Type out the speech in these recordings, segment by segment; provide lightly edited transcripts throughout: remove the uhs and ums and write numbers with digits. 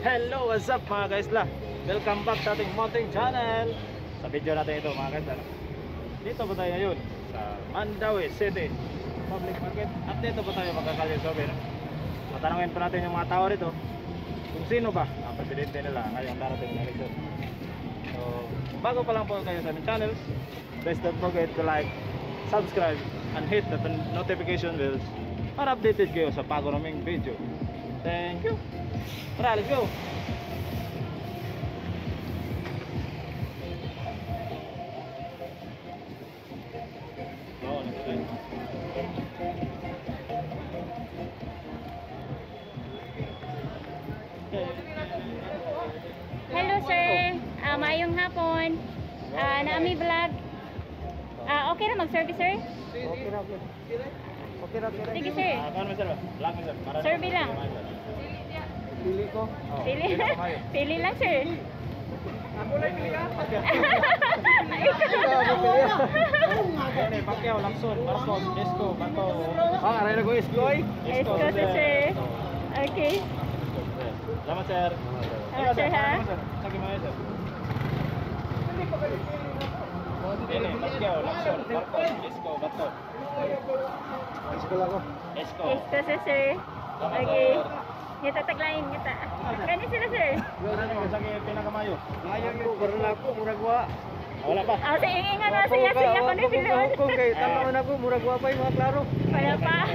Hello, what's up mga kaisla? Welcome back sa ating mountain channel. Sa video natin ito mga kaisla, dito po tayo ngayon sa Mandaue City Public Market. At dito po tayo magkakalyo sobe, no? Matanungin po natin yung mga tao rito kung sino ba ang presidente nila ngayong darating na election. So, bago pa lang po kayo sa aming channel, please don't forget to like, subscribe, and hit the notification bells para updated kayo sa bago naming video. Thank you. Tara, let's go. Hello sir, maayong hapon. Naami vlog. Okay na mag-service sir? Okay na, okay. Okay na, okay. Sige sir. Ano sir? Vlog mo sir. Survey lang. Pili ko. Pili. Pili lang sir. Ako lang pili ka. Ini Pacquiao, Lacson, Marcos, Esco, Bato. Aray na ko Esco. Esco sir. Okay. Salamat sir. Salamat sir ha. Sige mo sir. Ini Pacquiao, Lacson, Marcos, Esco, Bato. Esco lang ko. Esco. Esco sir. Okay. Ngita taglain, ngita. Kani sila sir? Wala na sa pinakamayo. Mayo ko karon ako murag wa. Wala pa. Sa ingan na siya ko ni Pilon. Kung kay tanaw na ko murag wa pa yung mga klaro. Wala pa.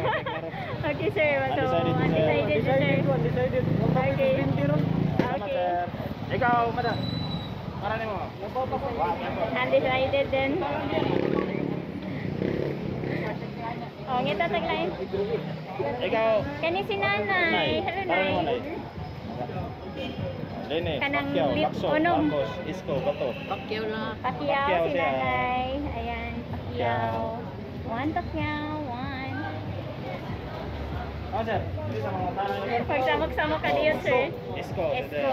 Okay sir, so undecided sir. Undecided. Okay. Okay. Ikaw, madam. Para nimo. Undecided din. Oh, ngita taglain. Ikaw. Kani si nanay. Hello Para nimo nay. nay. Lene, Kanang Pacquiao, lip Lacson, onom. Marcos, Esco, Bato. Pacquiao Pacquiao si siya. nanay. Ayan, Pacquiao. One Pacquiao, one. Oh, sir. Dili sa mga tanong. Pagsamok-samok ka diyo sir. Esco. Esco.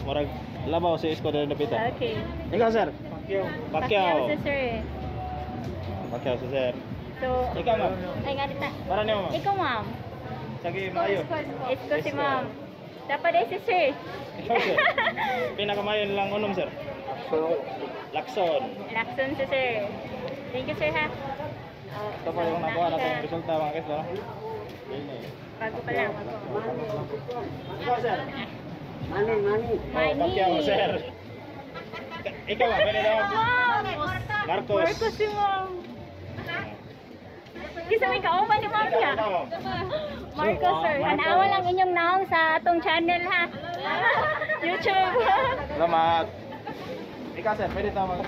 Murag labaw si Esco din napita. Okay. Ikaw, sir. Pacquiao Pacquiao. si sir. Pacquiao si sir. So, Ikaw, ma'am. ay nga dita. Para nimo, ma'am. Ikaw ma'am. Sige, maayo. Esco si ma'am. Dapat ay si sir. Ikaw, sir. Pinakamayo lang unom, sir. Lacson. Lacson si sir. Thank you sir ha. Ito pa yung nakuha natin resulta mga guys, no? Bago pa lang. Ikaw, sir. Mani. Pacquiao, sir. Ikaw, ma'am. Pwede daw. Marcos. Marcos si ma'am. Kisa may kauban ni ma'am niya. Marcos sir. Hanawa lang inyong naong sa atong channel ha. YouTube. Salamat. Ikaw, sir. Pwede daw mag...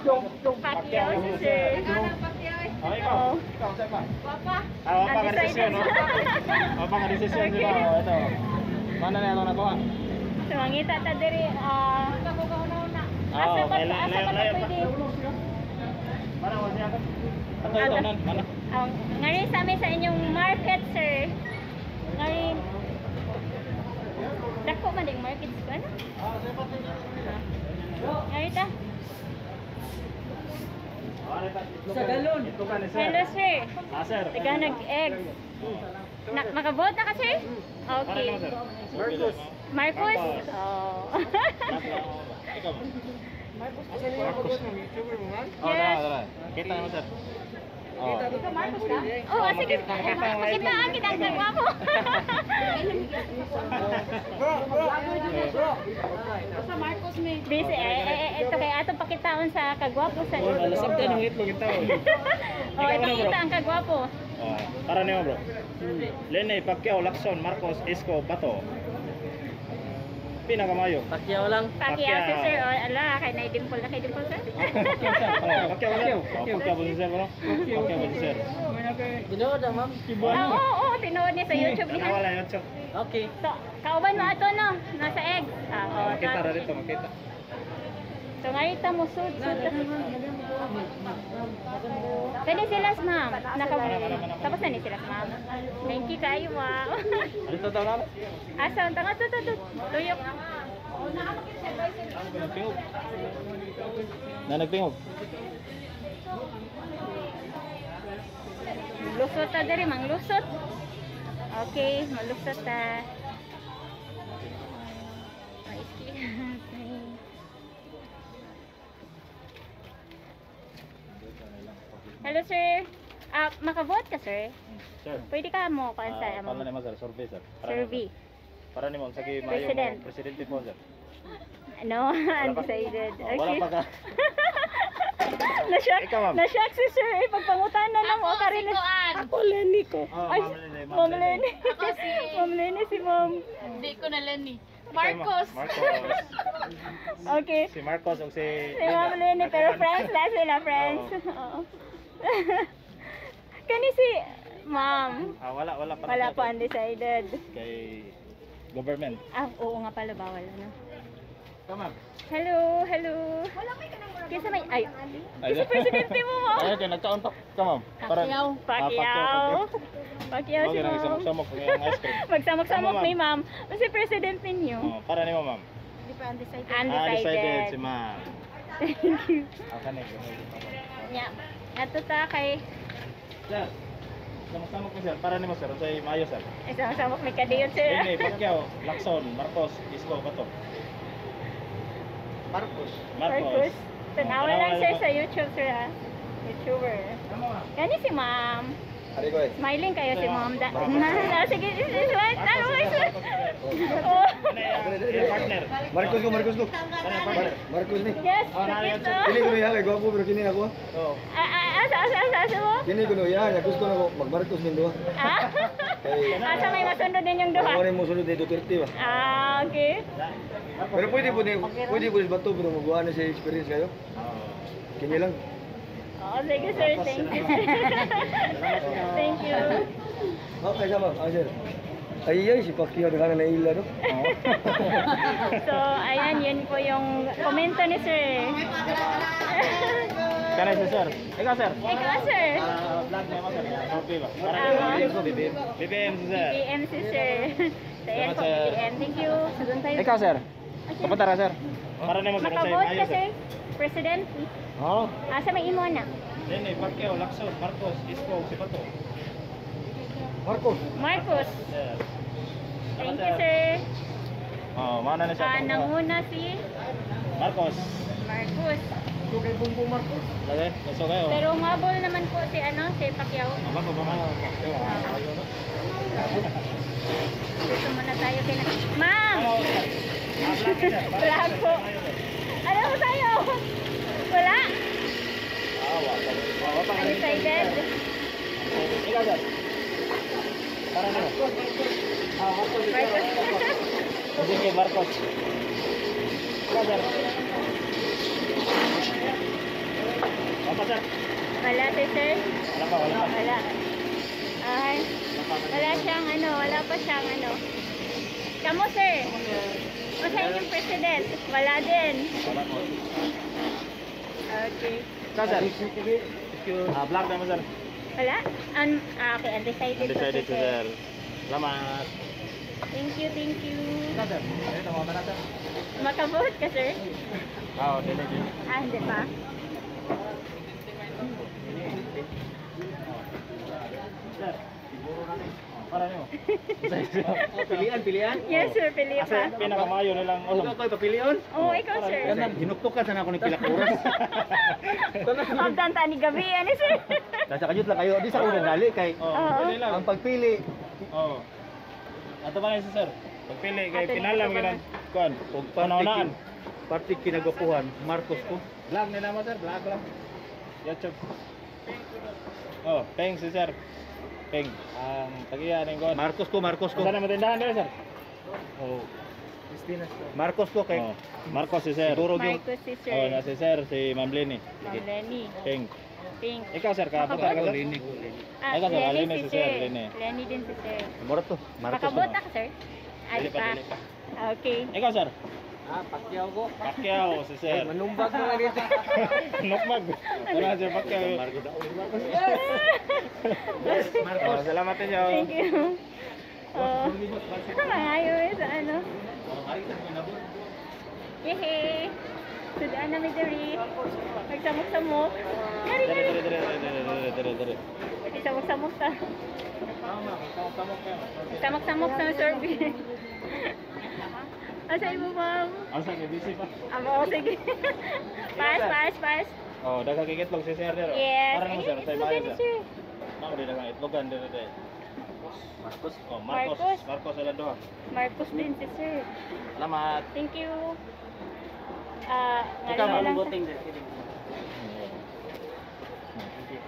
Pacquiao si sir. Oh, ikaw. Ikaw, sir pa. Wapa ka desisyon, no? Wapa ka desisyon sila. Oh, ito. Mana na itong nakuha? So, mangita ta diri. Asa pa pwede? Mana mo siya? Ito, nan. Mana? Ngari sa amin sa inyong market, sir. Ngari. Dako man din market ko, ano? Ngari ta. Sa galon. Ito ka ni sir. Hello, sir. Sir. Tiga nag-egg. Makabot na ka, sir? Okay. Marcos. Marcos? Oh. Ikaw. Marcos. Oh, Yes. tara. Kita naman, sir. Oh. Marcos ka? Oh, sige. Makita ang kitang nagawa mo. Basta Marcos may. Busy. Ito kay atong pakitaon sa kagwapo sa iyo. Lasab ka ng itlog ito. Oh, ipakita ang kagwapo. Oh, para niyo, bro. Lene, Pacquiao, Lacson, Marcos, Esco, Bato. Pinakamayo. Pacquiao lang. Pacquiao si sir. Oh, ala, kay na-dimple na kay dimple sir. Pacquiao lang. Pacquiao po si sir, bro. Pacquiao po si sir. Tinood na, ma'am. Oo, tinood niya sa YouTube niya. Nawala yung chok. Okay. So, kauban mo ato no, nasa egg. Oh, Makita na rito, makita. So, ngayon mo sud. Pwede sila ma'am. Tapos na ni sila ma'am. Thank you kayo, wow. Dito daw namin. Asa, tanga to. Tuyok. Nagpingog. Na nagpingog. Lusot ta diri, manglusot. Okay, malusot ta. Hello sir. Makavote ka sir? Sir. Pwede ka mo kung sa Pala nimo sir, survey sir. survey. Para nimo sa mayo President. mo presidente po sir. No, undecided. Wala pa ka. Na-shock, Ikaw, ma'am. na-shock si sir eh. Pagpangutanan na mo ka rin. Ako, Lenny ko. Oh, Ay, Ma'am Lenny, Ma'am Ma'am Lenny. Lenny. Ako si... Ma'am Lenny si Ma'am. Hindi ko na Lenny. Marcos. Marcos. Okay. Si Marcos o si Si Ma'am Lenny, pero friends lang sila, friends. Oo. Kani si Ma'am. wala pa. Wala pa undecided. Kay government. Oo nga pala, bawal ano. Tama. Hello, hello. Kisa may, ay, kisa presidente mo mo. Ay, kay nagkaon to. Tama. Pacquiao. Pacquiao. Pacquiao si ma'am. Samok-samok ng ice cream. Magsamok-samok Tama, ni ma'am. Kasi president ninyo. Oh, para nimo ma'am. Hindi pa undecided. Decided si Undecided. ma'am. Thank you. Kani. Nya. Ato ta kay Sir. Samok-samok mo sir. Para nimo sir, say maayo sir. isang-samok may kadiyon sir. Ini Pacquiao, Lacson, Marcos, Isko bato. Marcos. Marcos. Tanawa lang sir sa YouTube sir ha. YouTuber. Tama. Kani si ma'am. Ari ko eh. Smiling kayo si ma'am. Sige, what? Ano mo sir? Partner. Marcos ko. Partner. Marcos ni. Yes, nariyan sige Kini to. ko ya kay gwapo pero kini ako. Oh. Asa mo? Kini ko ya, ya gusto na ko mag Marcos nin duha. Ah? Kay Asa may masunod din yung duha? ako ni mo sunod dito 30 ba. Okay. Pero pwede po bato pero magawa na siya experience kayo. Kini lang. Oh, sige sir, thank you. Thank you. Okay sama, sir. Ay, si Pacquiao na naila no. So, ayan, yun po yung komento ni sir. Kanay si sir. Ikaw sir. Ikaw sir. Vlog na mo sir. Survey ba? Para Ah. nimo BBM si sir. BBM si sir. Sa yan po, Salamat, sir. BBM. Thank you. Sunod tayo. Ikaw sir. Kapunta ra sir. Para nimo sir say Makabot maayo ka sir. sir. President. Oh, Asa may imo na? Ini Pacquiao, Lacson, Marcos, Isko, si bato. Marcos. Marcos. Sir. Thank you sir. Oh, mana na siya. Nanguna si Marcos. Marcos. Kay Bongbong Marcos. Lagi, gusto kayo. Pero umabol naman po si si Pacquiao. Apa ba ba? Dito muna tayo kay Ma'am! Vlog po. Ano mo tayo? Wala? Undecided? Ikaw sir. Para na. Marcos. Sige, Marcos. Ikaw sir. Apa sir? Wala si sir? Wala pa, wala pa. Wala. Ay, wala siyang wala pa siyang Kamu sir? O sa inyong president? Wala din. Wala po. Okay. Ikaw sir. Vlog naman sir. Wala? Okay, undecided po Decided si si sir. Salamat. Thank you, thank you. Ikaw sir. Ito mo na sir. Makavote ka sir? Oo, dili. Hindi pa. Sir, siguro natin. Para niyo. Pilian. Yes sir, pili Kasi pa. pinakamayo nilang ulam. Koy papilion. Oo, ikaw sir. Hinuktukan sana ako ni pila ka oras. Hagdan ta ni gabi, sir? Nasa kayot lang kayo. Di sa una dali kay Oo. Dili lang. ang pagpili Oo. Ato ba si sir? Pagpili kay Ato pinalam dito ba? ginan kuan. og Panahonaan. party kinagapuhan Marcos ko. Vlog na naman sir, vlog lang. YouTube. Oh, peng si sir. Peng. Ang tagiya ning kuan. Marcos ko. Saan naman tindahan dito sir? Oh. Marcos ko kay Oh, Marcos si sir. Siguro yung Marcos si sir. Oh, na si sir si Ma'am Lenny. Ma'am Lenny. Peng. Pink. Ikaw sir, kapunta ka sir? Ikaw, sir, Lenny si sir, Lenny. Lenny din si sir. Moro to. Marcos. Makabot ka sir? Dili Ay pa, pa. dili pa. Okay. Ikaw sir? Pacquiao ko. Pacquiao si sir. Manumbag na dito. Nukmag. Wala si Pacquiao. Oh, salamat ninyo. Thank you. Oh. Mangayo sa Yehe. Sudaan na may dari. Nagsamok-samok. Dari, Dere, dari. dere. Nagsamok-samok ta. Tama, samok kayo. Nagsamok-samok sa survey. Asay mo, ma'am. Asa kay busy pa. Oh, sige. Pass. Oh, daghang itlog si sir dero. Yes. Para naman sir, tay bayan Ayun, sir. Mao di daghang itlogan dero day. Marcos. Oh, Marcos. Marcos ala duha. Marcos din si sir. Salamat. Thank you. Ikaw, Ngayon lang. Buting din.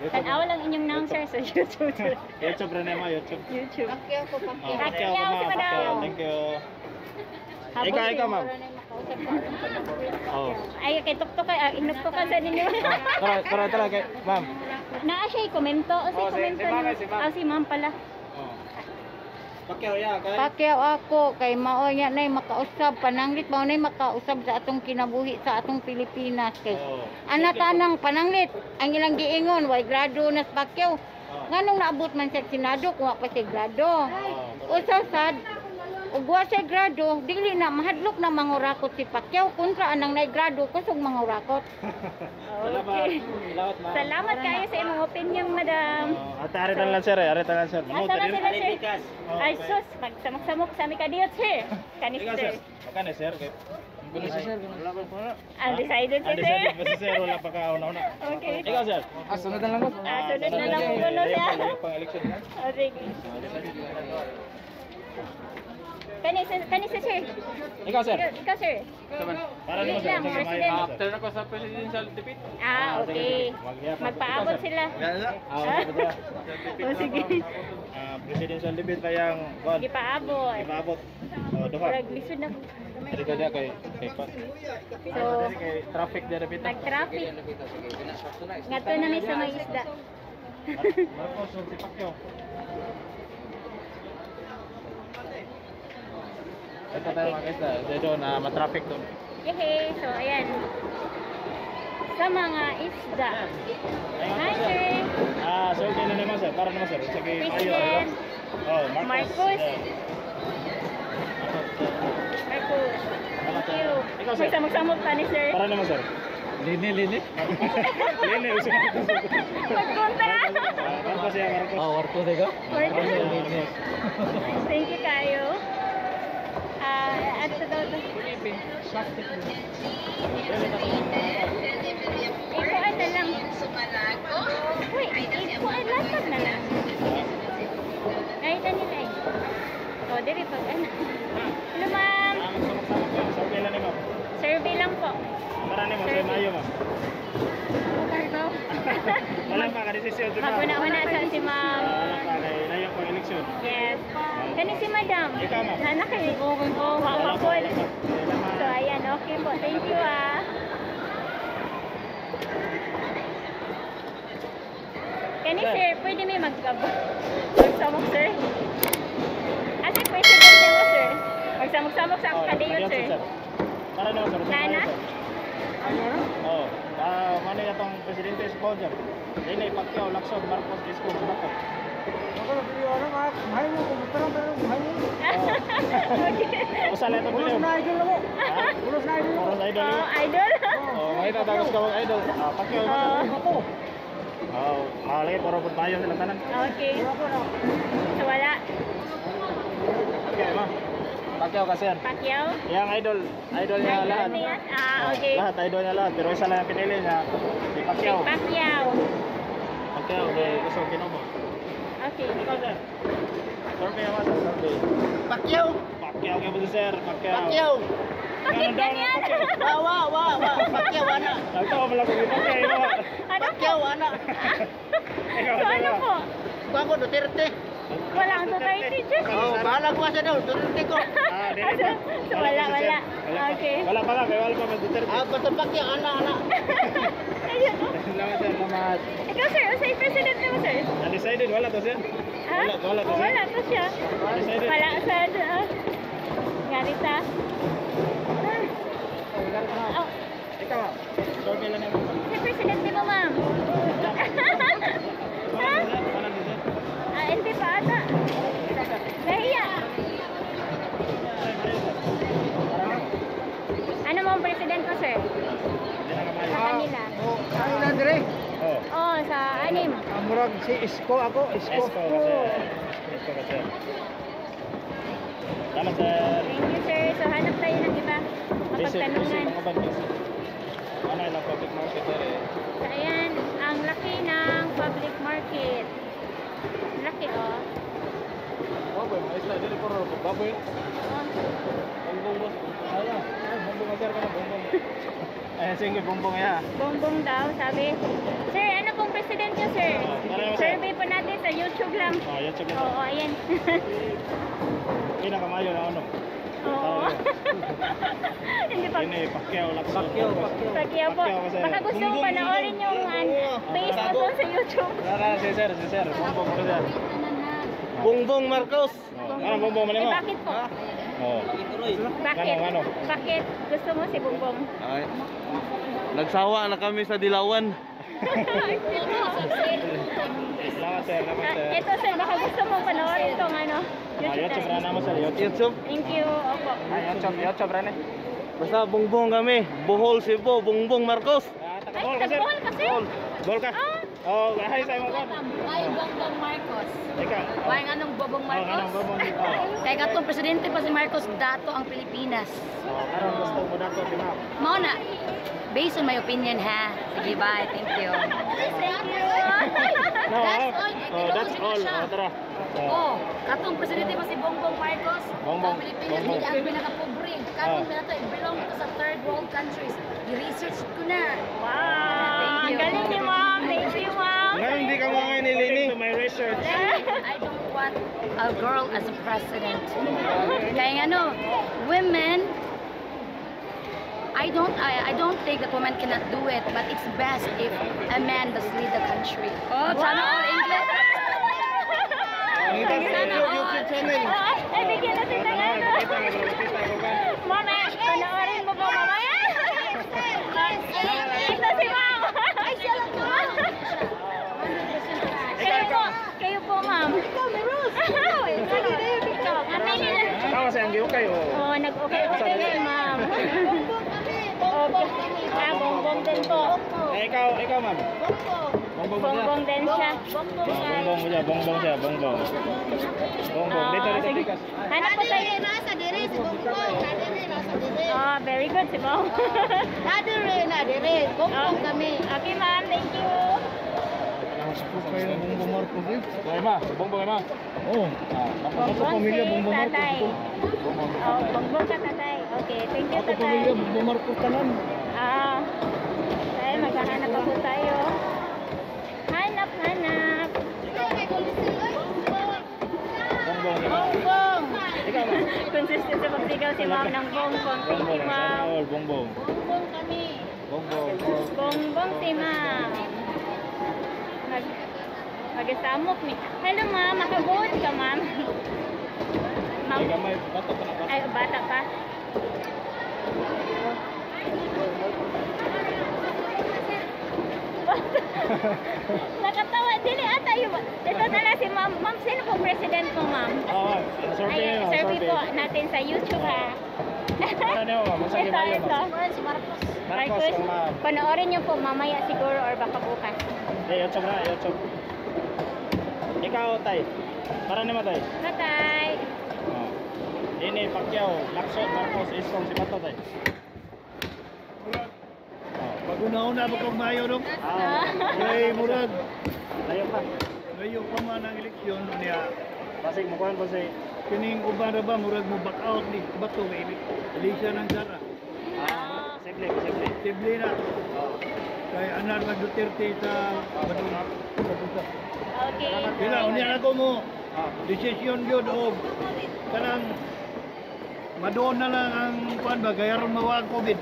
Tanawa lang inyong nang sir sa YouTube. YouTube rin naman, YouTube. YouTube. Pakyaw ko, Oh, pakyaw. Pacquiao Pacquiao, ka, si ma'am. Madam. Pacquiao. Thank you. Ikaw, ma'am. Oh. Ay, kay tuktok kay inuktok ka sa ninyo. Tara, kay ma'am. Naa siya i-komento o si Oh, si komento. ma'am, niyo. si ma'am. Ah, si ma'am pala. Oh. Pacquiao ya, kay. Pakyaw ako kay mao nya nay makausab pananglit mao nay makausab sa atong kinabuhi sa atong Pilipinas kay Oh. ana tanang pananglit ang ilang giingon way grado na sa Pakyaw. Oh. Nganong naabot man sa Senado kung wa pa siya grado. Oh. Usa sad ug wa siya grado dili na mahadlok na mangurakot si Pakyaw kontra anang nay grado kusog mangurakot. Okay. Salamat, ma'am. Salamat kayo sa imong opinion, madam. Oh, ate aritan lang sir, aritan lang sir. Asa na sila, sir? Oh, Ay, okay. sus, magsamok-samok sa aming kadiyot, sir. Kanis, Ikaw sir. sir. Makane sir, kay. Gulo si sir. Undecided si sir. Undecided ba si sir wala pa ka una. Okay. Ikaw sir. Sunod na lang ko. Sunod na lang kung kuno siya. Pang election na. O, sige. Kanis, sir. Ikaw sir. Ikaw, sir. Para Dili naman sir. lang, Sige, president. may- After na ko sa presidential debate. Ah, okay. Magpaabot sila. O, sige. Presidential debate pa yung kuwan. Hindi paabot. Ipaabot. Oh, duha. Murag lisod na. Dili ka dia kay pa. So, Kay traffic dia debate. nag-traffic. Ngato na may sa may isda. Marcos ug si Pacquiao. Ito tayo mga guys, dito na matraffic doon. Yehey! So, ayan. Sa mga isda. Hi, sir! So okay na naman sir, para naman sir. Sige, President Oh, Marcos. Yeah. Marcos. Thank you. Ikaw, sir. Magsamok-samok ka ni sir. Para naman sir. Lini. Lini, usap. Magpunta! Marcos ya, Marcos. warto diga. Marcos. Thank you kayo. At sa daw ikuan na lang. Uy, ikuan latag na lang. Kahit na nila eh. O, diri pag ano. Hello, ma'am. So okay lang ni ma'am. Survey lang po. Para ni mo, sa Mayo ma'am. Wala pa ka desisyon si ma'am. Maguna-una sa si ma'am. Wala pa kay layo pang eleksyon. Yes. Kani si madam. Ikaw, ma'am. Anak eh. Oh, makapol. So, ayan. Okay po. Thank you, ah. Kani, sir, pwede may magsamok, sir? Kasi president mo, sir. Magsamok-samok sa kadiyot, sir. Para naman sir. Nana? Oh, ano yung itong presidente sponsor? Ini Pacquiao, Lacson, Marcos, Isko, Subaco. Okay. Usala ito pilihan. Ulos na idol. Ulos na idol. Oh, idol? Oh, ngayon na dagas ka mga idol. Pacquiao. Oh. Oh, malaki puro pud bayo sila tanan. Okay. So, wala. Okay, ma. Pacquiao kasi yan. Pacquiao? Yang idol niya Idol lahat. niya? Ah, okay. Lahat idol niya lahat, pero isa lang ang pinili niya. Si Pacquiao. Pacquiao. Pacquiao, kay gusto kinomo. Okay. Ikaw sir. Survey naman sir, survey. Pakyaw. Pacquiao kayo po si sir, Pacquiao. Pakyaw. Bakit Ganun daw ganyan? na Pacquiao. Pakyaw ana. Nagtawa pala ko si Pacquiao. Ano po? Pakyaw ana. Ikaw, So, ano po? Bago Duterte. Wala ang society, Diyos. bahala ko sa daw Duterte ko. So, wala. Okay. Wala pa lang, kaya wala pa mag-Duterte. basta Pakyaw ana. Ayun, oh. Salamat sir, salamat. Ikaw, sir, usay president mo, sir? Undecided, wala to sir. Ha? Wala to Oh, sir. wala to siya. Undecided. Wala sa... Ganita. Oh, Ikaw, survey lang naman. si presidente mo, ma'am. Ha? Wala to sir. Hindi pa ata. Nahiya. Ano mo ang president mo, sir? Hindi na kamayo. Sa kanila. Ano na dire? Oh. Oh, sa anim. Murag si Isko ako, Esko kasi. Esko kasi. Salamat sir. Thank you, sir. So, hanap tayo ng mapagtanungan. Mga bandis. Ano yung public market dere? So, ayan, ang laki ng public market. Laki, oh. Baboy, mga isla dere puro baboy. Bongbong boss. Ayan, bongbong ajar ka na bongbong. Ayan, sige bongbong ya. Bongbong daw, sabi. Sir, ano pong president niyo, sir? Ano, sir? Survey po natin sa YouTube lang. Oh, yan check Oo, ayan. Pinakamayo na ano. Oo. Hindi pa. Ini Pacquiao Lacson. Pagkaya po, kasi. baka gusto mo panoorin yung face ko doon sa YouTube. Rara, si sir. Bongbong ko sir. Bongbong Marcos. Ano bongbong man Eh, mo? bakit po? Oh. Bakit? Ano? Bakit gusto mo si Bongbong? Ay. Nagsawa na kami sa Dilawan. Salamat sir, Ito sir, baka gusto mo panoorin itong ano, YouTube YouTube channel. na mo sir, YouTube. YouTube. Thank you, opo. YouTube rin eh. Basta bongbong kami. Bohol Cebu, Bongbong Marcos. Ay, Bol ka sir. tagbol kasi. Bol ka. Ah. Oh, hay sa mo kan. Ay, Bongbong Marcos. Ika. Ay, anong Bobong Oh, kanang Marcos? bobong dito. Kaya katong presidente pa si Marcos, dato ang Pilipinas. Oh, karon gusto mo dato di ba? Mao na. Based on my opinion ha. Sige, bye. Thank you. Thank you. No. That's all. Oh, that's all. Siya. Oh, tara. Oh, katong presidente pa si Bongbong Marcos. Bongbong. Ang Pilipinas, Bongbong. hindi ang pinaka-pobre. Katong na to, it belong to sa third world countries. I-research ko na. Wow. Thank Ang you. galing ni ma'am. Thank you, ma'am. Ngayon hindi ka mga nilini. To my research. I don't want a girl as a president. Kaya ano, women, I don't think that women cannot do it, but it's best if a man does lead the country. Oh, sana all English. Nakita sa YouTube channel. Ay, bigyan natin ng ano. Ma'am, panoorin mo ba mamaya? Ito si ma'am. Ay, siya lang po. Kayo po, ma'am. Ikaw, Meros. Ikaw, amay nila. Tawa sa ang giyo kayo. Oo, nag-okay-okay din, ma'am. Okay. Bongbong din po. Eh, ikaw ma'am. Bongbong mo siya. Bongbong din siya. Bongbong mo siya, bongbong siya, bongbong. Bongbong, dito Sige. tikas. Hanap po tayo. Nasa dire si Bongbong. Nadire nasa dire. Ah, very good si ma'am. Nadire. Bongbong kami. Okay, ma'am. Thank you. Bongbong Marcos eh. Ay ma, bongbong ay ma. Oh. Bongbong si tatay. Oh, bongbong ka tatay. Okay, thank you tatay. Bongbong Marcos tanan. Ah, tayo maghahanap pa po tayo. Hanap. Bongbong. Bongbong. Ikaw ma. Consistent sa pagsigaw si ma'am ng bongbong. Thank you, ma'am. Bongbong. Bongbong kami. Bongbong. Bongbong si ma'am. Mag-isamok ni. Hello ma'am, makabuot ka ma'am. Ma'am. Ay gamay, bato pa na ba? Ay, bata pa. Nakatawa din eh. Ata yung... Ito tala si ma'am. Ma'am, sino pong president mo ma'am? Oh, survey Ay, na, survey survey. po natin sa YouTube ha. Ano niyo, ma'am? Sa Ito. Si Marcos. Marcos kang ma'am. Panoorin niyo po mamaya siguro or baka bukas. Eh, YouTube na, YouTube. Ikaw, tay. Para naman, tay. Tatay. Oh. Ini Pacquiao, Lacson, Marcos, Iskong, si Bato, tay. Pag-una-una ba kong mayo no? Ah, Kay Murag. layo pa. Ngayon pa man ang eleksyon niya. Basig mo kuhan po si... Kining uban ra ba Murag mo back out ni Bato kay Alicia ng Sara. Ah, simple. Tible na. Oh. Kay Anar mag Duterte sa Baduna. Okay. Kaya unya na ko mo. Ah, Desisyon yun o kanang madoon na lang ang kuan ba gayaron mawa ang COVID.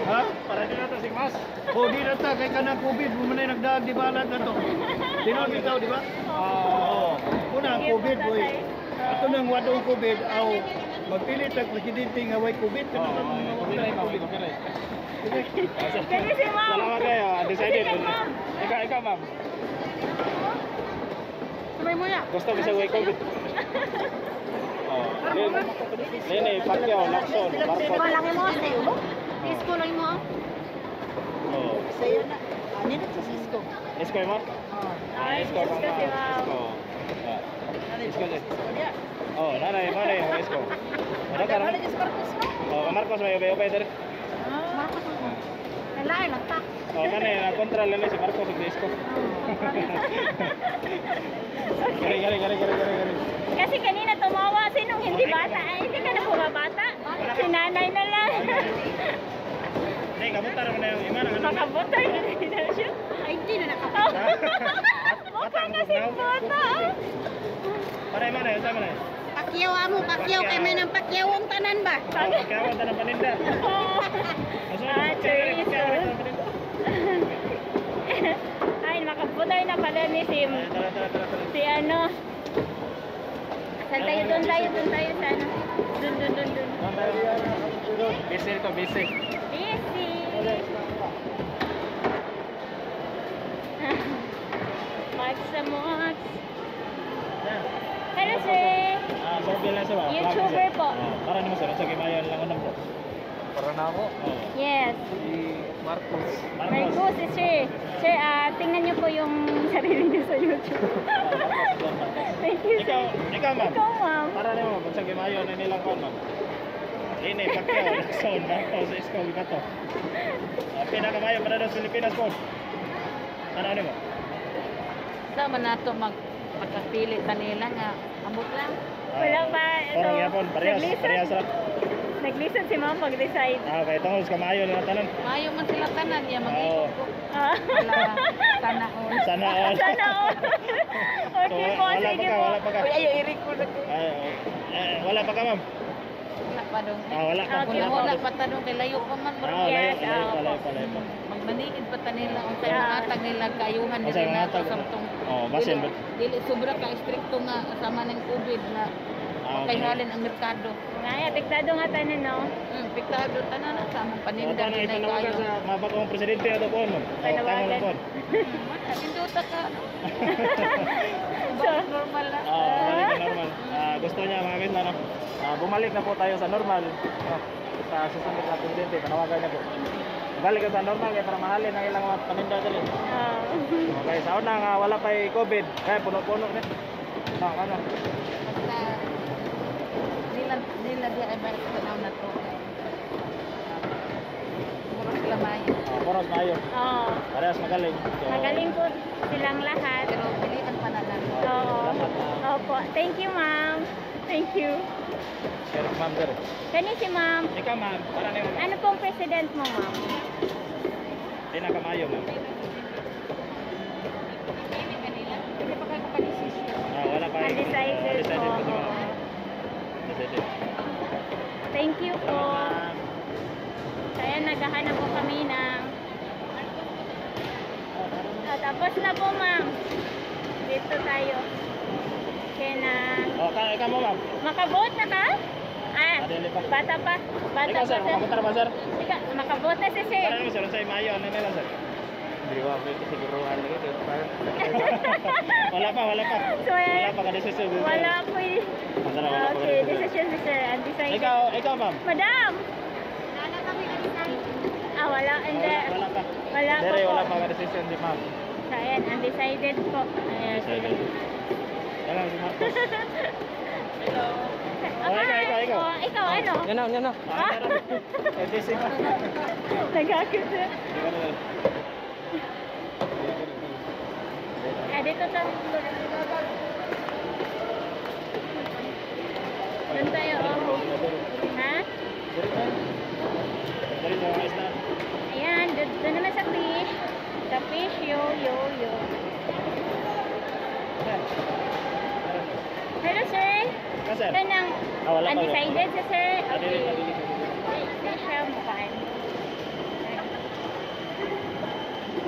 Ha? para din nato si Mas. O di na ta kay kanang COVID mo man nagdaag di balat na to. Sino bitaw di ba? Oh. Una ang COVID boy. Ato nang wadong COVID aw magpilit ang presidente nga way COVID Oh, kanang mga copyright, ma'am, copyright. Kasi si ma'am. Salamat kayo, decided. Sige, ma'am. Ikaw, ma'am. Sabay mo na. Gusto ko sa way COVID. Oh. Nene, Pacquiao, Lacson, Marcos. Lang mo sa ulo. Cisco lang mo. Oh. Sayo na. Ano sa Cisco? Isko mo? Ay, Isko Isko si ma'am. Oh. Isko din. Oh, nanay, Isko. Ada ka rin? Marcos Marcos may ubay-ubay dere. Marcos ako. Nalain lang ta. Oh, kanay kontra lang si Marcos ug Isko. Gari. Kasi kanina tumawa, sinong hindi bata? Ay, hindi ka na bumabata. Si nanay na lang. Nay, kamutar mo na yung ima ng ano. Makabutay na siya. Ay, hindi na nakapagod. Mukha kasi bata. Para ima na yun, sama na yun. Pakyaw amo, pakyaw kay may nang pakyaw ang tanan ba? Pagkawat na ng paninda. Chorizo. Ay, makabutay na pala ni Sim. Si ano. Saan tayo? Doon tayo sa ano. Doon. Busy ito, busy. Busy. Max sa Max. Hello, sir. Survey lang siya ba? YouTuber po. Para naman sir, sa Gimayon lang unang po. Para na ako. Yes. Si Marcos. Marcos, sir. Sir, tingnan niyo po yung sarili niyo sa YouTube. Thank you, sir. Ikaw ma'am. Ikaw, ma'am. Para naman, kung sa Gimayon na nilang kon ma'am. Ini, Pacquiao, Lacson, Marcos, Isko, Bigato. Pinakamayo para sa Pilipinas po. Ano mo? Sama na ito magpagkapili kanila nga. Ambot lang. Wala pa. Parang yapon, parehas lang. Nag-listen si ma'am pag-decide. Okay, tungkol sa Kamayo lang tanan. Mayo man sila tanan. Iya Oo. mag-ikot ko. Wala. Sana all. Sana all. Sana all. Okay po, wala sige pa ka, po. wala pa ka. Uy, ayaw i-record ko. Wala pa ka ma'am. Wala pa dong. Wala pa. Okay, Wala pa tanong kay layo pa man. Yes, Wala pa. Magmanigid pa ta nila kung sa mga atag nila kayuhan Sa nila mga na atag. samtong. Basin ba? Dili sobra ka stricto nga sama ng COVID na kay halin ang merkado. Ngaya, tiktado nga tanan, no? Piktado tanan na sa among paninda Paano nila ipanawagan kayo. sa mabagong presidente ato po mo? Panawagan. Tango lang po. Pinduta ka. So, Normal na. Balik na normal. Gusto niya mga guys na bumalik na po tayo sa normal. Sa susunod na presidente, panawagan niya po. Balik ka sa normal kaya para mahalin ang ilang mga paninda dali. Okay, sa una nga wala pa COVID, kaya puno-puno na. Ano? Basta nila di ay balik sa na to. Murag sila mayo. Poros mayo. Oo. Parehas magaling. So, Magaling po silang lahat. Pero pilihan pa na lang. Oo. Opo. Thank you, ma'am. Thank you. Sir, ma'am, sir. Kani si ma'am. Ikaw, ma'am, para na yung Ano pong president mo, ma'am? pinakamayo, ma'am. Hindi pa kayo kapadisisyon. Wala pa. Undecided po. Undecided pa si ma'am. Undecided. Thank you po. Ma'am. Kaya naghahanap po kami ng... tapos na po, ma'am. Dito tayo. Kaya na... Ikaw mo, ma'am. Makabot na ka? Adili pa. Bata pa. Bata Ikaw, pa, sir, sir. makapunta na ba, sir? Ika, makabot na si sir. Para naman, sir, sa mayo, ano nila, sir? Hindi ba, may kasiguruhan lagi. Wala pa. So, Wala pa ka-decision. wala po eh. Wala pa Okay, ka-decision. decision si sir. Undecided. Ikaw, ma'am. Madam! Wala. Hindi. Wala pa. Wala pa Dere, po. wala pa ka-decision si ma'am. So, ayan, undecided po. Ayan. Undecided. Kailangan si Marcos. Ikaw. Oh, ikaw, ano? Yan na. Busy pa. Nagkakit siya. Dito to. Doon tayo, oh. Ha? Dari sa mga isda. Ayan, doon naman sa fish. Sa fish, yo. Hello, sir. Sir. Kanang Wala pa. undecided sa sir. Adili. Hindi siya mukhaan.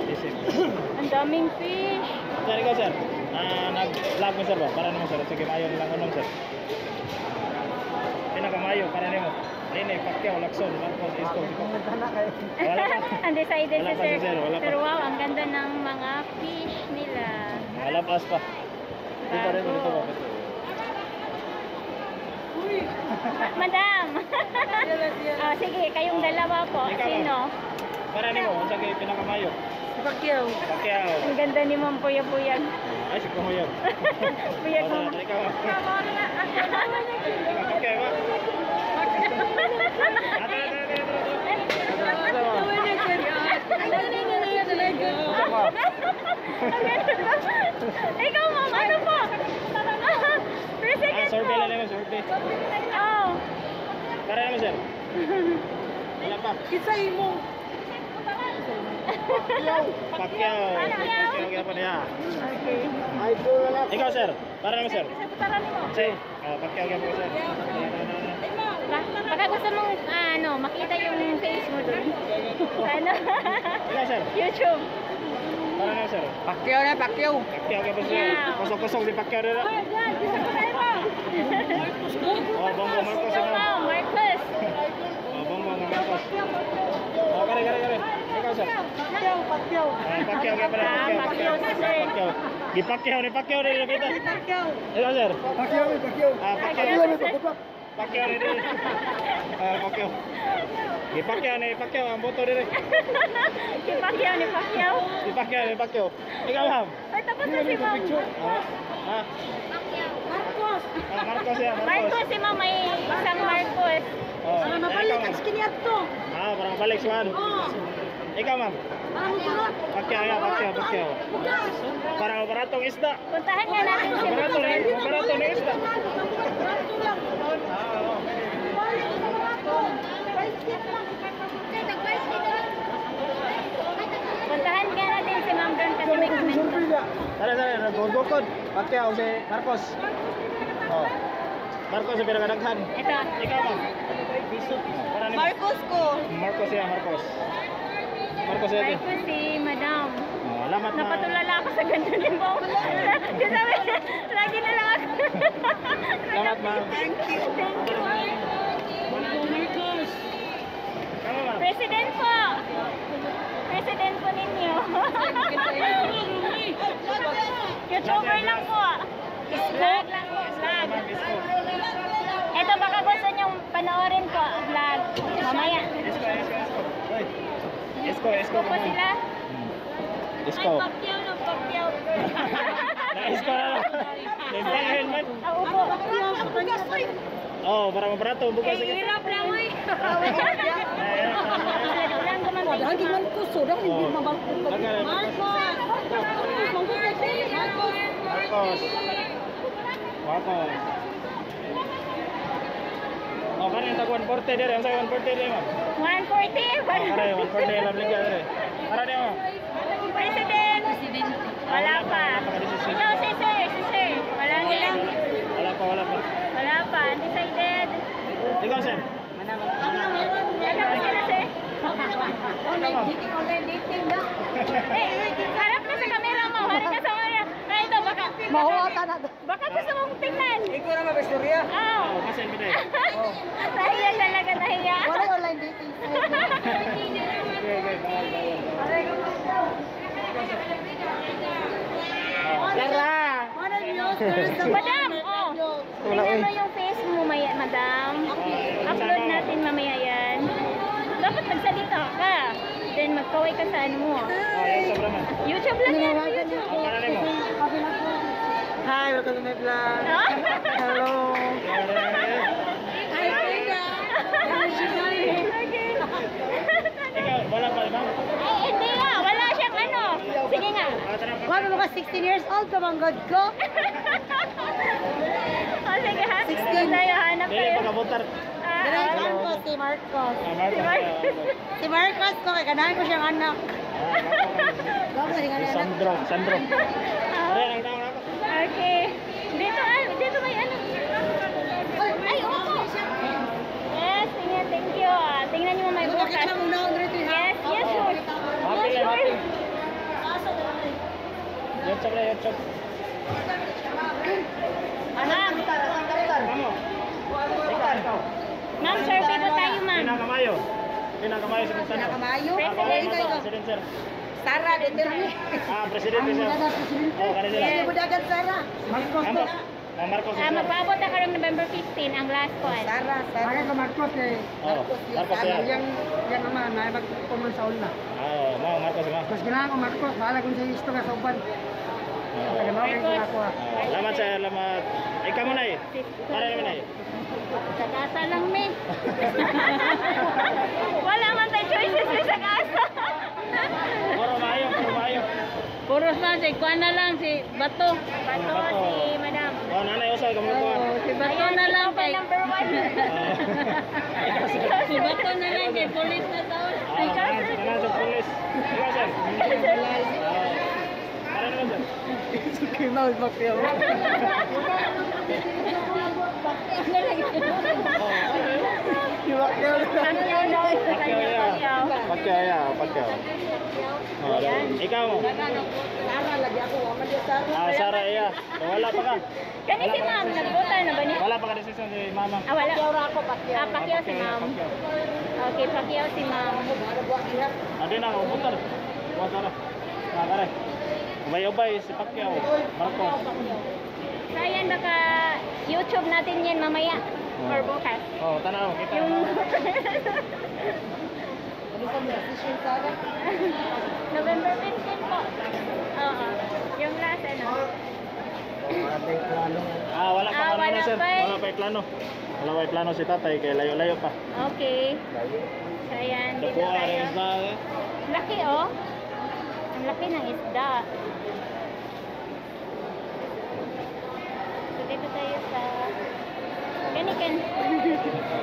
Busy. Ang daming fish. Sir, ikaw, sir. Nag-vlog mo, sir, ba? Para naman, sir. Sige, mayo lang unong, sir. Pinakamayo, para naman. Ini, Pacquiao, Lacson, Marcos, Isko. Wala pa. Undecided Wala si pa sir. si sir, wala pa. Pero wow, ang ganda ng mga fish nila. Alabas pa. Dito rin, dito ba? Madam! Sige, kayong dalawa po. Ikaw, Sino? Para nimo, unsa kay pinakamayo? Pagyaw. Pacquiao. Ang ganda ni Ma'am Puyag-Puyag. Ay, si Kuya. Puyag mo. Ikaw. Pacquiao ba? Ate, Ikaw, ma'am, ano po? President Survey po. lang naman, survey. Oh. Para naman, sir. Wala pa. Pacquiao. Pacquiao kaya pa niya. Ikaw, sir. Para naman, sir. Sir. Pacquiao kaya pa, sir. Baka gusto mong makita yung face mo dun. Ano? Ikaw, sir. YouTube. Para naman, sir. Pacquiao na, Pacquiao. Pacquiao kaya pa, sir. Yeah. Kusog-kusog si Pacquiao nila. Oh, Bongbong Marcos si ma'am. Wow, Marcos. Oh, Bongbong Marcos. Oh, kare. Ikaw, sir. Pacquiao kaya pala. Pacquiao. Di Pacquiao ni nakita. Ikaw, sir. Pacquiao. Pacquiao. Pacquiao ni diri. Pacquiao. Di Pacquiao ang boto diri. Si Pacquiao ni Pacquiao. Di Pacquiao. Ikaw, ma'am. Ay, tapos na si ma'am. Ha? Marcos yan, Marcos. Marcos si ma'am, may isang Marcos. Oh. Ikaw, ma'am. to. Parang balik si ma'am. Ikaw, ma'am. Pacquiao. Parang baratong isda. Puntahan nga natin si Barato na isda. Puntahan nga natin si ma'am doon kasi may komento. Tara, nagugukod. Pacquiao si Marcos. Oh. Marcos sa pinakadaghan. Ito. Ikaw, ma'am. Para ni Marcos ko. Marcos yan, Marcos. Marcos yan. Marcos si madam. Oh, alamat na. Napatulala ako sa ganda ni ma'am. Kasi sabi, lagi na lang ako. Alamat, ma'am. Thank you. Tama, ma'am. President po. President po ninyo. YouTuber lang po. Vlog lang po. Vlog. Ito baka gusto nyong panoorin po. Vlog. Mamaya. Esko. Isko po sila. Esko. Ay, Pacquiao na Pacquiao. Esko na lang. Yung helmet. Upo. Oh, para mabarato. Bukas sige. Hirap lang mo eh. Lang gumamit. Lagi man ko so daw hindi mabalkon. Marcos. Oh, kanin tag 140 dire, ang sa 140 dire, ma'am. 140. Oh, kare 140 lang liga dire. Para di mo. President. Wala pa. Ikaw si sir. Wala lang. Wala pa. Wala pa. Undecided. Ikaw, sir. Ano ba sila sir? Harap na sa camera mo. Harap ka sa camera. Na ito, baka gusto mong tingnan. Ikaw na mabistorya. Oo. Oh, kasi mi dire. Nahiya talaga, nahiya. online dating. Lara. Madam, tingnan mo yung face mo, madam. Upload natin mamaya yan. Dapat magsalita ka. Then magkaway ka sa ano mo. Oh, yan sobra man. YouTube lang yan. YouTube. Oh, para mo. Hi, welcome to my vlog. Hello. Ikaw, wala pa, ma'am. Ay, hindi nga. Wala siyang ano. Sige nga. Wala mo ka 16 years old ka bang god ko? O sige ha. 16 tayo. Hanap Dili tayo. pa kabutar. Ganahan ko si Marcos. Marcos. Si Marcos ko kay ganahan ko siyang anak. Bago rin anak. Sandro. Ayan, ang tawag ako. Okay. Dito may ano. Ay, opo. Yes, thank you. Tingnan niyo may bukas. Bakit na muna ako dito? Yes, sure. Happy Yes, lang, sure. YouTube. Ma'am, Kamo. Ikaw. ma'am, survey ko tayo, ma'am. Pinakamayo sa sana. Nakamayo? President, sir. Sara, Duterte. Presidente, sir. Oh, kare sila. Yes. Budagan Sara. Marcos. Marcos. Magpaabot na karong November 15, ang last one. Sara. Bakit ka Marcos eh? Oh, Marcos yan. Yan naman, may magpuman sa una. Oh, Marcos ba? Mas ginahan ko Marcos, bahala kung sa isto ka sa uban. Tagamawin ko na ako ah. Salamat sir, salamat. Ikaw mo na eh. Para naman na eh. Sa kasa lang, me. Wala man tayo choices, me, sa kasa. Puro mayo. Puro Tapos pa, si Kuan na lang, si Bato. Bato si Madam. Oh, nanay usay kamo ko. Si Bato na lang kay... Number 1. Si Bato na lang kay police na taon. Kana sa pulis. Ikaw sir. Para naman sir. Kriminal bakyo. Pakyaw. Oh, ikaw. Sara iya. Wala pa ka. Kani si Ma'am, nagbutan na ba niya? Wala pa ka desisyon si Mama. Ah, wala. Pakyaw si Ma'am. Okay, pakyaw si Ma'am. Adi na ako putar. Wa sara. Kare. Ubay-ubay si Pakyaw. Marcos. Sayan baka YouTube natin yan mamaya. Or bukas. Oh, tanaw kita. Yung... November 15 po. Oo. Yung last ano. Wala pa wala ano sir. pa. Wala pa plano. Wala pa plano si tatay kay layo-layo pa. Okay. So ayan, dito Dapuan tayo. rin sa Laki oh. Ang laki ng isda. So dito tayo sa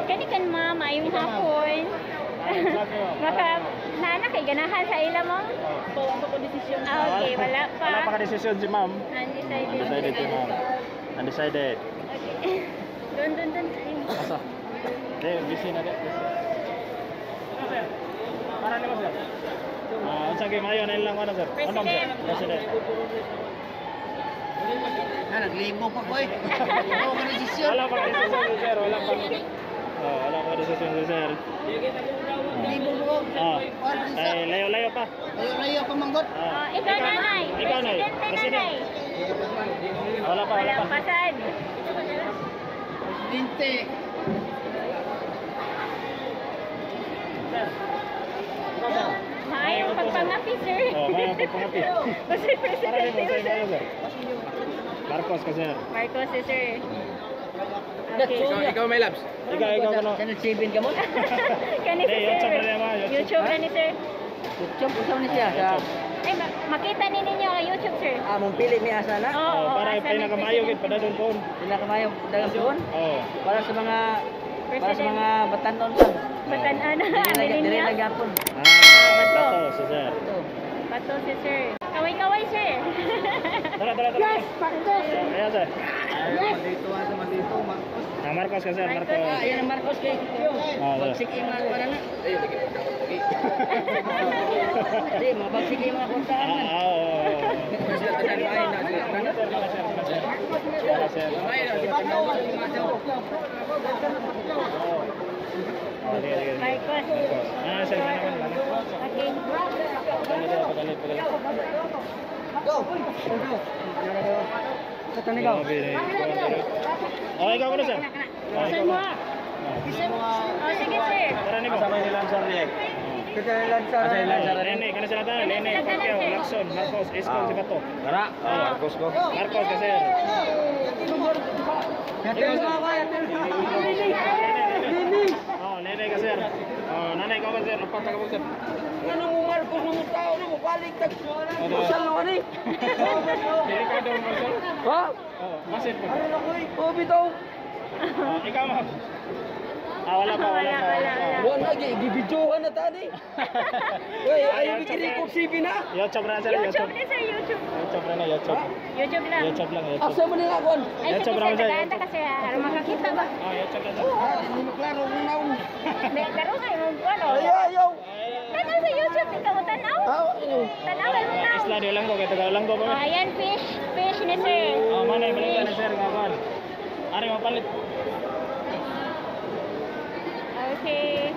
Kanikan mama yung hapon. Maka nana kay ganahan sa ila mo? Wala pa ko desisyon. Okay, wala pa. Wala pa ka desisyon si ma'am. Undecided. Undecided si ma'am. Undecided. Okay. Doon tayo. Asa? Busy na din. Sir. Para ni mo sir. Unsa kay mayo na lang ano sir? Ano sir? President. Naglibo pa ko eh. Wala ko desisyon. Wala pa ka desisyon si sir. Wala pa. Wala pa desisyon si sir. Naglibo ko. Ay layo-layo pa. Layo pa manggot. Ikaw nanay. Ikaw, Nay. Presidente nanay. Wala pa. Wala pa sad. Dinte. Maayong pagpangapi sir. Mayroong pagpangapi. Kasi Para ni mo presidente sa mayo sir. Marcos ka sir. Marcos si sir. Okay. Ikaw may labs. Ikaw kano. Channel 7 ka mo? Kani si Hey, YouTube sir. na naman, YouTube. YouTube na ni sir. YouTube usaw ni siya sa Ay, makita ni ninyo ang YouTube sir. mong pili mi asa na. Oo, Para asa ng pinakamayo gid presidente. padadon kon. Pinakamayo dagang doon Oh. para sa mga President. batanon sa. Batan ano, Dire millennials. nagyapon. Bato si sir. Bato si sir. Kaway-kaway sir. Tara. Yes, Marcos. Ayan sir. Dito sa Mandito, Marcos. Marcos ka sir, Marcos. Ayan ang Marcos kay. Bagsik yung mga para na. Di, mabagsik yung mga kontaan man. Oo. Sila tanan maay na sila tanan. Sir. Maay na sila tanan sa mga daw. Sige. Marcos. Sir, naman. Okay. Pagalit. Katan ikaw. Oh, ikaw ko na sir. Saan mo? Oh, sige sir. Tara ni mo. Kasama nilang sir ni. Katan lansar. Nene, kana sila tanan. Nene, Pacquiao, Lacson, Marcos, Escol, si Bato. Tara. Marcos ko. Marcos ka sir. Yatin mo ba? Yatin mo. Oh, Nene ka sir. Oh, nanay ko ka sir. Upat ka mo sir. Ano mo Marcos ng tao ni mo balik tag. Sal no ani. Delikado mo sir. Ha? Oh, masit po. Ano ko eh? Oh, bitaw. Ikaw mo. Wala pa. Wala. Wala gibidyohan na tani. Oy, ayaw mikirikot CV na. YouTube na sir, YouTube YouTube. ni sir, YouTube. YouTube na, YouTube. YouTube lang. YouTube lang, YouTube. Asa mo nila kon? Ay, sige YouTube sir, lang sir. tagaan kasi aron makakita ba? YouTube lang sir. Hindi mo klaro kung naon. Hindi, laro kayo mo ano? Ayaw. Tanaw sa YouTube, ikaw tanaw. Tanawan mo na. Isla di lang ko, kaya taga lang ko Oh, pa. ayan fish ni sir. Mana yung balik na sir, kawan. Ari mapalit. Okay.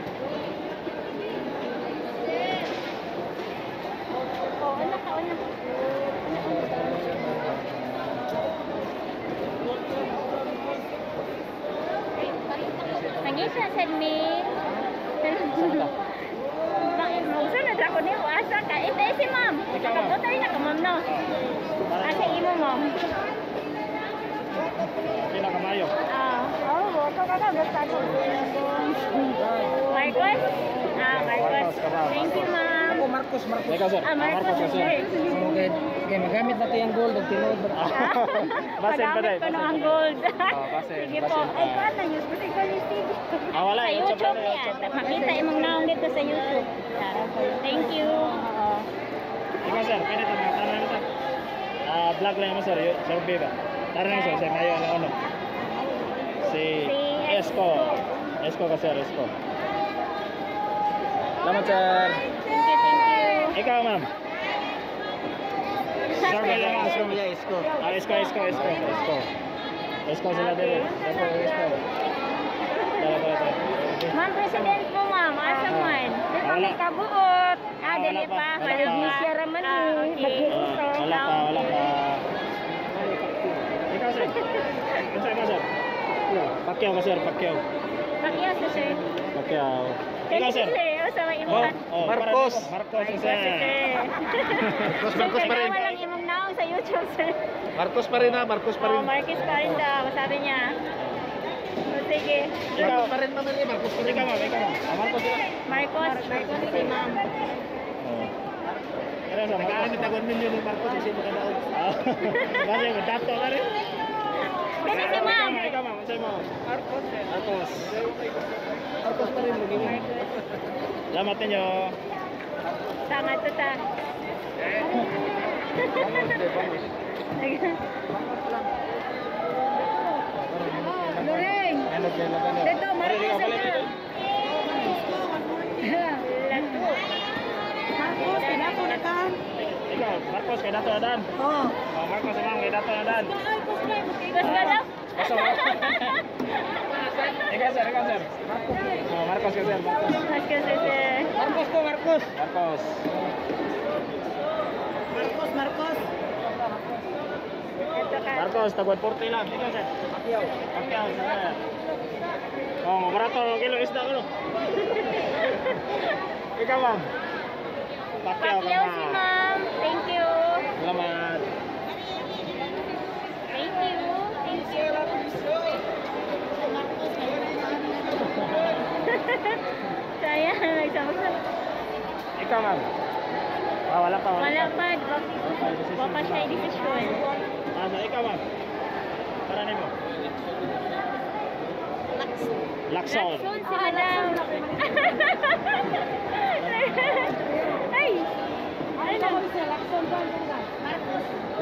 Oh, ano ka, ano? Nangisa sad mi. Bakit magsunod ako ni asa ka? Ito si ma'am. Nakabutay na ka ma'am no. Asa imo ma'am. Pinakamayo. Marcos? Marcos. Marcos ka ba? Thank you, ma'am. Marcos. Ikaw sir. Marcos ka, sir. sir. Okay, magamit natin yung gold og tinuod. Basin pa dai. Pagamit ko na ang gold. basin, Sige basin po. pa. Ay, kuan na yun. Kasi ko yung TV. Wala. Sa YouTube niya. Makita imong naong dito sa YouTube. Thank you. Ikaw sir, pwede ito mga tanong mo sir. Vlog lang mo sir, survey ba? Tanong mo sir, sa ngayon ano? Si Esco. Esco ka sir, Esco. Salamat sir. Thank you. Ikaw ma'am. Survey lang ako. Esco. Esco sila din. Esco. Tara. Ma'am, President po ma'am. Asa man? Di pa Wala. may kabuot. Dili Wala pa. pa. Wala pa. Malig siya raman Okay. Wala pa. Ikaw sir. Ano mo sir? Pacquiao ka sir, Pacquiao. Pakya sa sir. Pacquiao. Thank Ikaw you sir. sir. O sa may imuhan. Marcos. Marcos Marcos sir. Marcos pa rin. Walang imong naong sa YouTube sir. Marcos pa rin ha, Marcos pa rin. Marcos pa rin daw. Sabi niya. O sige. Ikaw. pa rin mamali, Marcos pa rin. Ikaw ma'am. Marcos sila. Marcos si ma'am. Ano sa mga Nag-aanit ako milyon ni Marcos kasi makadaog. Kasi dato ka rin. Kasi si ma'am. Ikaw ma'am, sa'yo mo. Marcos. Marcos pa rin lagi mo. Salamat ninyo. Tama to ta. Loreng. Dito, Marcos na. Marcos, pinato na ka. Ikaw, Marcos, kay dato na dan. Oh. Marcos ma'am, kay dato na dan. Bas ka daw? Ikaw sir. Marcos ka sir, Marcos. Bas ka sir. Marcos po, Marcos. Marcos. Ito ka. Marcos, tagwad 40 lang. Ikaw sir. Pacquiao sir. Barato, kilo isda ko no. Ikaw ma'am. Pacquiao ka Pacquiao si ma'am. ma'am. Thank you. Salamat. Thank you. Sayang, nagsama-sama. Ikaw ma'am. Wala pa. Wala pa. Wala pa siya i-desisyon. Ikaw ma'am. Para nimo. Lakson. Lakson sila daw. Ay! Ano? Sila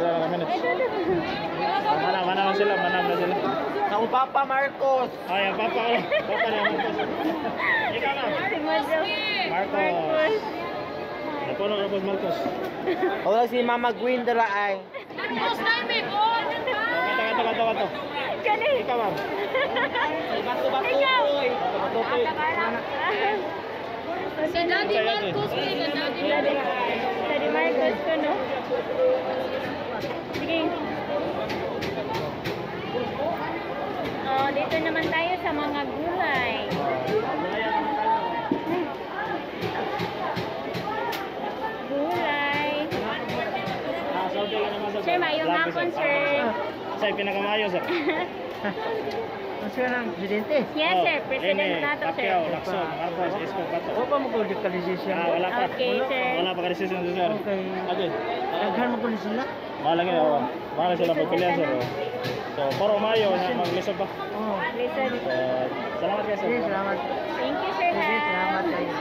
lang minutes. Manam na sila. Ang Papa Marcos. Ay, ang papa ko. Papa na Marcos. Ikaw ma'am. Si Mado. Marcos. Napuno na po Marcos. Wala si Mama Gwen dala ay. Kato. Kani. Ikaw ma'am. Ikaw. Batutoy. Si Daddy Marcos. Daddy Marcos ko, no? Sige. Oh, dito naman tayo sa mga gulay. Gulay. Sir, mayong hapon, sir. Sa'yo pinakamayo, sir. Kasi ng presidente. Yes, sir. President nato, sir. Pacquiao, Lakson, Marcos, Esco, Bato. O pa mo ko digitalization. Wala pa. Okay, sir. Wala pa ka-decision, sir. Okay. Okay. Daghan mo ko ni sila. Malagi na, Mahal sila pagpilihan, sir. So, paro mayo na mag-lisod pa. Oh. Listen. Salamat kayo, sir. Sige, salamat. Thank you, sir. Sige, salamat kayo.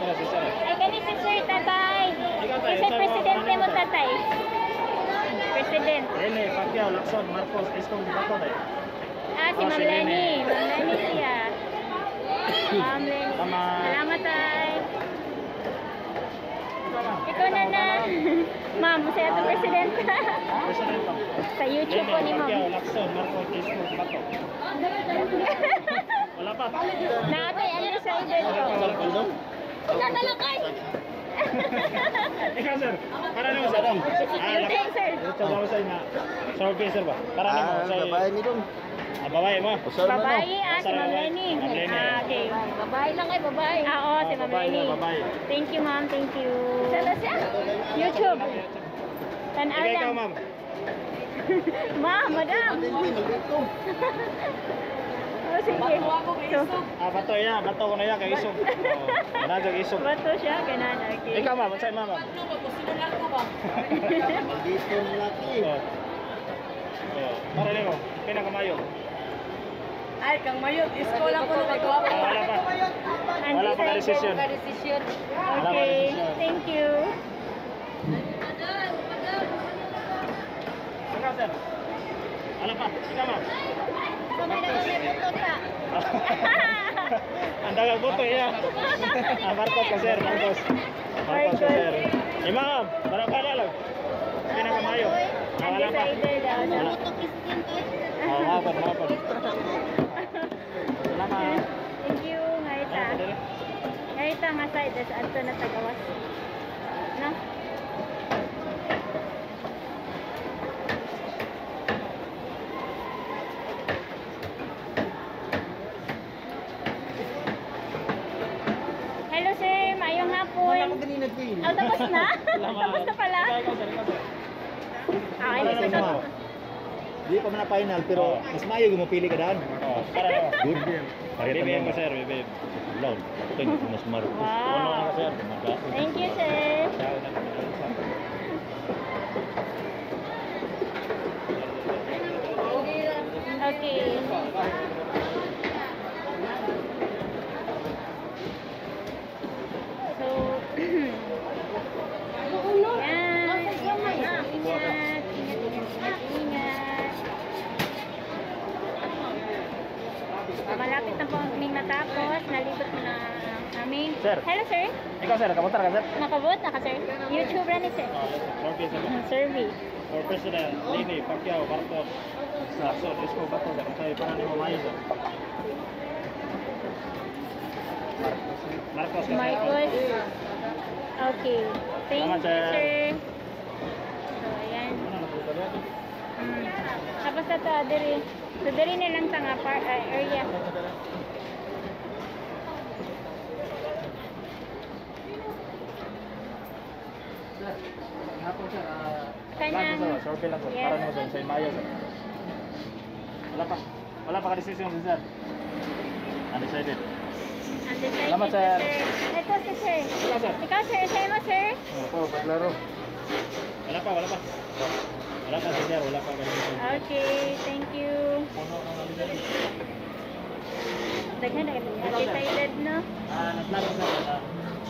Kaya si sir. Ay, kani si Sir Tatay. Ikaw, tay. Si Sir Presidente mo, Tatay. President. Rene, Pacquiao, Lakson, Marcos, Esco, Bato, tayo. Si Ma'am Lenny. Ma'am Lenny siya. Ma'am Lenny. Tama. Salamat, Tay. Ikaw na. Ma'am, masaya ito, President. President pa. Sa YouTube po ni Pacquiao, Ma'am. Lakson, Marcos, Esco, Bato. Wala pa. Natay, undecided ko. Wala. Tatalakay! Ikaw, sir. Para naman, sir. Thank you, sir. Ito ba sa'yo na survey, sir ba? Para naman, sa'yo. babae ni dong. Babae mo. Babae, si Ma'am Lenny. Ma'am Lenny. Okay. Babae lang ay babae. Oo, si Ma'am Babae Lenny. na, babae. Thank you, ma'am. Thank you. Sana siya? YouTube. Tanaw Ikaw, lang. ma'am. Ma'am, madam. Oh, sige. So, Bato ya, bato ko na ya kay isog. Oh, nandiyan isog. bato siya, ganana. Okay. Ikaw ma'am, unsay ma'am? Dito laki. Oh. Oh, para nimo, pinakamayo. Ay, kang mayot, isko lang ko na ikaw. Wala pa. Wala pa ka desisyon. Decision. Okay, thank you. Ikaw sir. Wala pa. Ikaw ma'am. Ang dagang boto ya. Marcos ka sir, Marcos. Marcos ka sir. Ma'am, para lang. Pinakamayo. Wala pa. Undecided daw siya. Oh, mapad. Salamat. Thank you, Ngaita. Ngaita nga side, sa ato na tagawas. No? Hello sir, mayong hapon. Oh, tapos na? Tapos na pala? Ikaw sir, ikaw sir. Ah, hindi ko na. Di pa man na final pero mas maayo mo pili ka daan. Oh, para mo. Good game. BBM ko sir, BBM. Loud. Ito yung mas maro. Ano Wow. ka sir? Thank you sir. Okay. So, yan. Ingat. Malapit na po kaming matapos. Nalibot mo na aming... Sir. Hello sir. Ikaw sir, kapunta ka sir? Nakabot na ka sir. YouTube na ni sir. Survey sir. Survey. For President, Lini, Pacquiao, Marcos, Lacson, Isko, Bato, sir. Sa'yo, para ni Mamayo sir. Marcos ka sir. Marcos. Okay. Thank Salamat, you, sir. sir. So, ayan. Tapos na ito, diri. So, diri na lang sa nga area. Kanang, Survey lang sir. yes. Para ni sir, sa Mayo sir. Wala pa ka decision sir. Undecided. undecided Salamat, si sir. Ito si sir. Ikaw sir. Ikaw, sir. Sa'yo mo, sir. Oh, paglaro. Wala pa. Wala pa sir, wala pa ka decision. Okay, thank you. Daghan na undecided, no? Nagplano sir.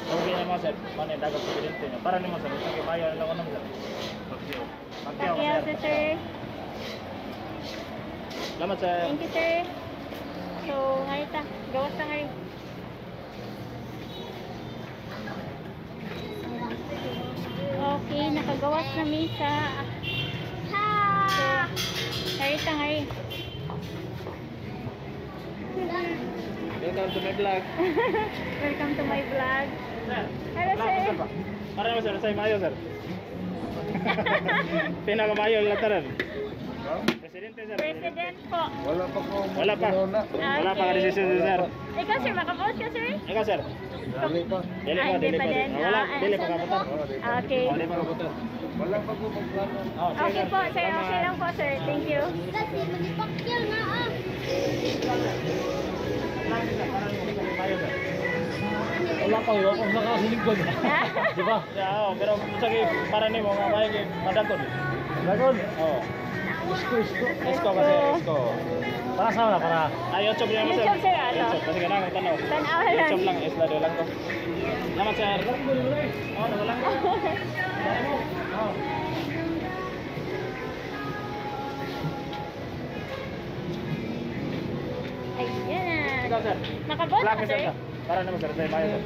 Survey na mo sir. Paano yung dagat presidente niya. Para ni mo sir. Sa Mayo na lang ko naman sir. Pacquiao. Pacquiao Pacquiao si sir. Salamat sir. Thank you, sir. So, ngayon ta. Gawas na ngayon. Okay, nakagawas na misa. So, ngayon ta ngayon. Welcome to my vlog. Welcome to my vlog. Sir. Hello, sir. Para mo sir, sa Mayo sir. Pinakamayo yung lataran. Presidente sir. President po. Wala pa ko. Wala pa. Wala pa ka decision sir. Ikaw, sir, makapos ka, sir? Ikaw sir. Dali pa. Dili pa, dili pa. din. Wala, Ah, dili pa ka putar. Okay. Dili pa ka putar. Wala pa ko magplano. Oh, sige, Okay sir. po, sir. Okay lang po, sir. Thank you. Wala pa, wala pa nakasilingkod. Di ba? Oo, pero sige, para ni mo, mamaya yung madaton. Madaton? Oo. Isko kasi, isko. Para sa para? YouTube lang sir. YouTube, sir, ano? YouTube, kasi ganang ang tanaw. Tanaw lang. YouTube lang, isla do lang ko. Salamat sir. Oo, wala ko. Oo. Ayan. Ikaw sir. Nakabot Vlog ka, mo sir? sir. Para naman sir, sa Mayo sir.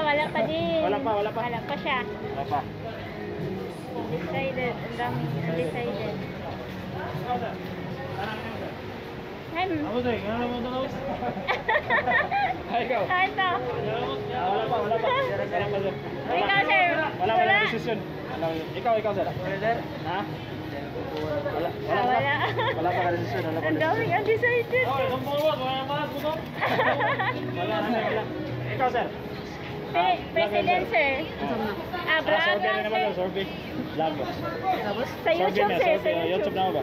Wala pa din. Wala pa. Wala pa siya. Wala pa. Undecided. Ang daming undecided. Ikaw sir. Para naman sir. Ako sir, ano naman ito guys? Ay, ikaw. Saan to? Wala pa. Wala pa sir. Ikaw, sir. Wala pa decision. Ikaw sir. Ha? Wala Wala. pa ka decision. Wala pa Ang daming undecided. Oh, isang buwan. Wala pa. Wala. Ikaw sir. President, sir. Vlog Survey lang, na naman sir. sir. Survey. Vlog. Sa YouTube, sir. Sa YouTube YouTube. na ako ba?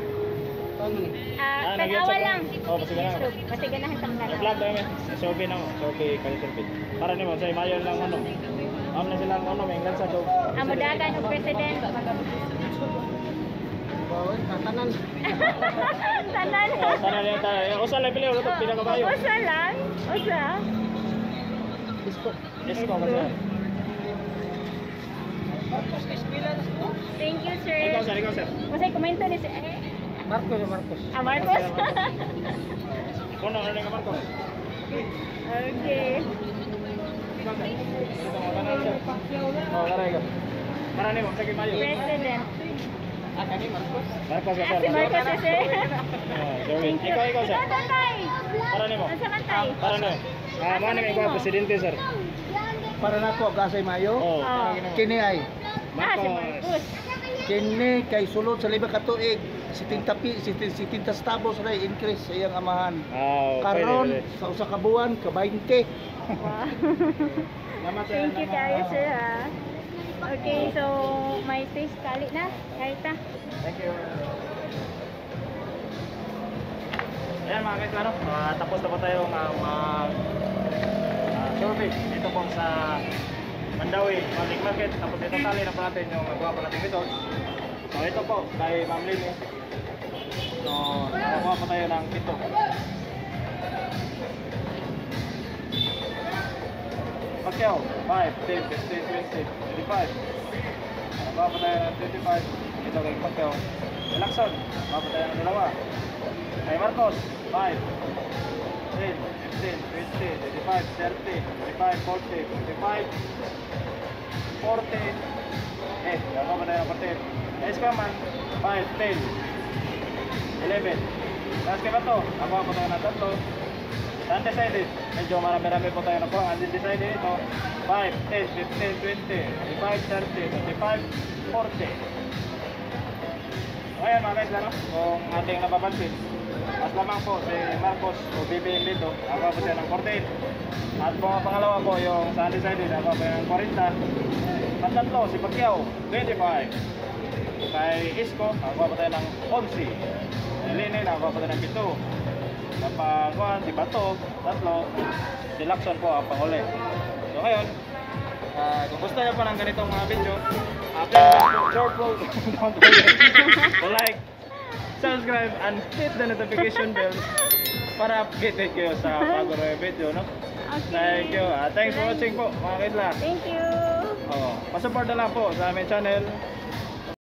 Tanawa lang. Oh, pasiganahan. Pasiganahan sa mga. Vlog tayo may survey na mo. Survey kayo survey. Para nimo sa mayor lang ano. Am na sila ano may inglan sa do. Amudagan o president. Tanan. Tanan. Sana niya tayo. Usa lang pili ulo pinakabayo. Usa lang. Usa. Yes ko kasi. Thank you, sir. Ikaw sir. Masay komento ni sir. Marcos. Marcos. Kuno ano nga Marcos? Okay. Oh, karay ka. Para nimo sa mayor. President. Marcos ka Si sir. Marcos si sir. Oh, sorry. Ikaw sir. Saan tay? Para nimo. Saan tay? Para nimo. Mo na may presidente sir. Para nako gasay mayo. Oh. Oh. Kini ay Si Marcos. Marcos. kini kay sulod sa 5 ka tuig 70 centavos ray increase sa iyang amahan. Karon sa usa ka buwan ka 20. Wow. Thank you kayo, sir, ha. Okay, so may space kali na. Kahit na. Thank you. Ayan mga kaislaro, tapos na po tayo survey dito po sa Mandawi Public Market. Tapos ito tali na po natin yung nagawa po natin methods. So ito po kay Ma'am Lily. So nakakuha po tayo ng pito. Pagkaw, 5, 10, 15, 20, 25. Nakakuha po tayo ng 25. Ito kay Pagkaw. Relaxon, nakakuha po tayo ng dalawa. Kay Marcos, 5, 10, 15, 20, 25, 30, 35, 40, 45, 40. Nakakuha po tayo ng 40. Kay Iskaman, 5, 10, 11. Tapos kay Bato, nakakuha po tayo ng 3. Undecided, medyo marami-rami po tayo nakuha. Undecided ito, 5, 10, 15, 20, 25, 30, 35, 40. So ayan mga guys, kung ating napapansin, mas lamang po si Marcos o BBM dito, nakuha po siya ng 48. At kung ang pangalawa po yung sa undecided, nakuha po yung 40. At tatlo, si Pacquiao, 25. Kay Isko, nakuha po tayo ng 11. Lini, nakuha po tayo ng 7. Kapag si Bato, 3, si Lacson po ang panghuli. So ngayon, kung gusto niyo pa ng ganitong mga video, don't forget to like, subscribe, and hit the notification bell para updated kayo sa bago na video, no? Okay. Thank you. Thanks for watching po mga kaisla. Thank you. Pasupport na lang po sa aming channel.